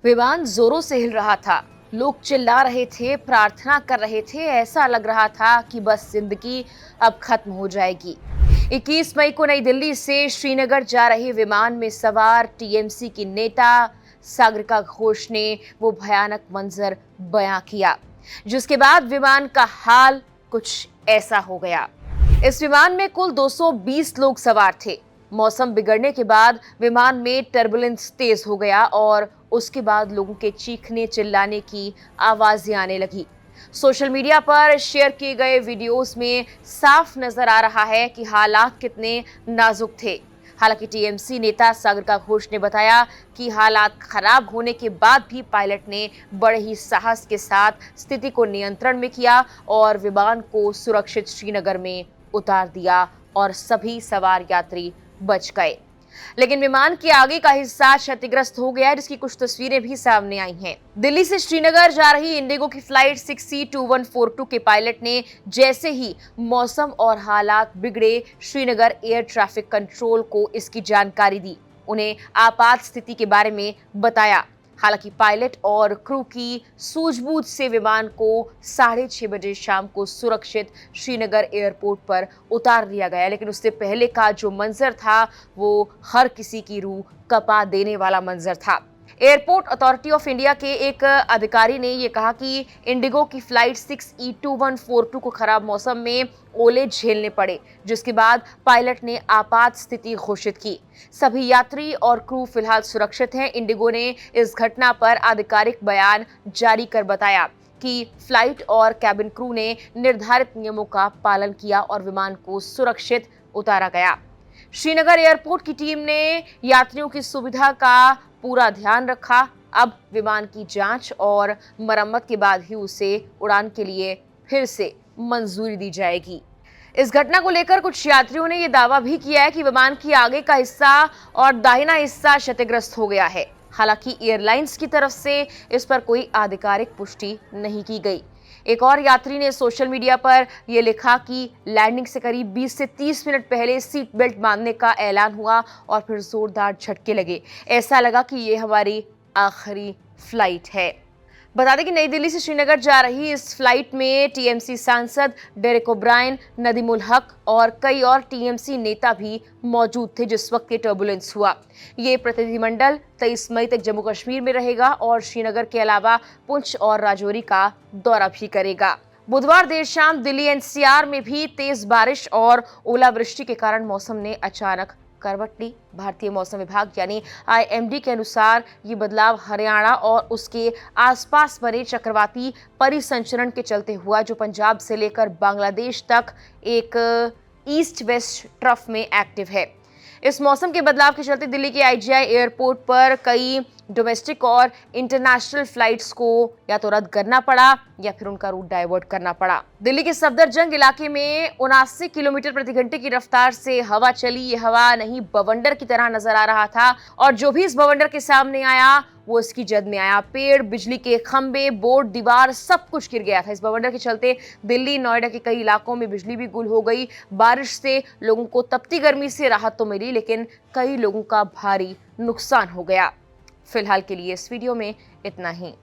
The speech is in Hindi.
विमान जोरों से हिल रहा था। लोग चिल्ला रहे थे, प्रार्थना कर रहे थे। ऐसा लग रहा था कि बस जिंदगी अब खत्म हो जाएगी। 21 मई को नई दिल्ली से श्रीनगर जा रहे विमान में सवार टीएमसी की नेता सागरिका घोष ने वो भयानक मंजर बयां किया, जिसके बाद विमान का हाल कुछ ऐसा हो गया। इस विमान में कुल 220 लोग सवार थे। मौसम बिगड़ने के बाद विमान में टर्बुलेंस तेज हो गया और उसके बाद लोगों के चीखने चिल्लाने की आवाजें आने लगी। सोशल मीडिया पर शेयर किए गए वीडियोस में साफ नजर आ रहा है कि हालात कितने नाजुक थे। हालांकि टीएमसी नेता सागरिका घोष ने बताया कि हालात खराब होने के बाद भी पायलट ने बड़े ही साहस के साथ स्थिति को नियंत्रण में किया और विमान को सुरक्षित श्रीनगर में उतार दिया और सभी सवार यात्री बच गए। लेकिन विमान के आगे का हिस्सा क्षतिग्रस्त हो गया, जिसकी कुछ तस्वीरें भी सामने आई हैं। दिल्ली से श्रीनगर जा रही इंडिगो की फ्लाइट 6C2142 के पायलट ने जैसे ही मौसम और हालात बिगड़े, श्रीनगर एयर ट्रैफिक कंट्रोल को इसकी जानकारी दी, उन्हें आपात स्थिति के बारे में बताया। हालांकि पायलट और क्रू की सूझबूझ से विमान को 6:30 बजे शाम को सुरक्षित श्रीनगर एयरपोर्ट पर उतार दिया गया, लेकिन उससे पहले का जो मंजर था वो हर किसी की रूह कपा देने वाला मंजर था। एयरपोर्ट अथॉरिटी ऑफ इंडिया के एक अधिकारी ने यह कहा कि इंडिगो की फ्लाइट 6E2142 को खराब मौसम में ओले झेलने पड़े, जिसके बाद पायलट ने आपात स्थिति घोषित की। सभी यात्री और क्रू फिलहाल सुरक्षित हैं। इंडिगो ने इस घटना पर आधिकारिक बयान जारी कर बताया कि फ्लाइट और कैबिन क्रू ने निर्धारित नियमों का पालन किया और विमान को सुरक्षित उतारा गया। श्रीनगर एयरपोर्ट की टीम ने यात्रियों की सुविधा का पूरा ध्यान रखा। अब विमान की जांच और मरम्मत के बाद ही उसे उड़ान के लिए फिर से मंजूरी दी जाएगी। इस घटना को लेकर कुछ यात्रियों ने यह दावा भी किया है कि विमान की आगे का हिस्सा और दाहिना हिस्सा क्षतिग्रस्त हो गया है। हालांकि एयरलाइंस की तरफ से इस पर कोई आधिकारिक पुष्टि नहीं की गई। एक और यात्री ने सोशल मीडिया पर यह लिखा कि लैंडिंग से करीब 20 से 30 मिनट पहले सीट बेल्ट बांधने का ऐलान हुआ और फिर जोरदार झटके लगे। ऐसा लगा कि ये हमारी आखिरी फ्लाइट है। बता दें कि नई दिल्ली से श्रीनगर जा रही इस फ्लाइट में टीएमसी सांसद डेरेक ओब्रायन, नदीम उल हक और कई और टीएमसी नेता भी मौजूद थे जिस वक्त ये टर्बुलेंस हुआ। ये प्रतिनिधिमंडल 23 मई तक जम्मू कश्मीर में रहेगा और श्रीनगर के अलावा पुंछ और राजौरी का दौरा भी करेगा। बुधवार देर शाम दिल्ली एनसीआर में भी तेज बारिश और ओलावृष्टि के कारण मौसम ने अचानक करवट ली। भारतीय मौसम विभाग यानी आईएमडी के अनुसार ये बदलाव हरियाणा और उसके आसपास बने चक्रवाती परिसंचरण के चलते हुआ, जो पंजाब से लेकर बांग्लादेश तक एक ईस्ट वेस्ट ट्रफ में एक्टिव है। इस मौसम के बदलाव के चलते दिल्ली के आईजीआई एयरपोर्ट पर कई डोमेस्टिक और इंटरनेशनल फ्लाइट्स को या तो रद्द करना पड़ा या फिर उनका रूट डाइवर्ट करना पड़ा। दिल्ली के सफदरजंग इलाके में 79 किलोमीटर प्रति घंटे की रफ्तार से हवा चली। ये हवा नहीं बवंडर की तरह नजर आ रहा था और जो भी इस बवंडर के सामने आया वो इसकी जद में आया। पेड़, बिजली के खंभे, बोर्ड, दीवार सब कुछ गिर गया था। इस बवंडर के चलते दिल्ली, नोएडा के कई इलाकों में बिजली भी गुल हो गई। बारिश से लोगों को तपती गर्मी से राहत तो मिली, लेकिन कई लोगों का भारी नुकसान हो गया। फिलहाल के लिए इस वीडियो में इतना ही।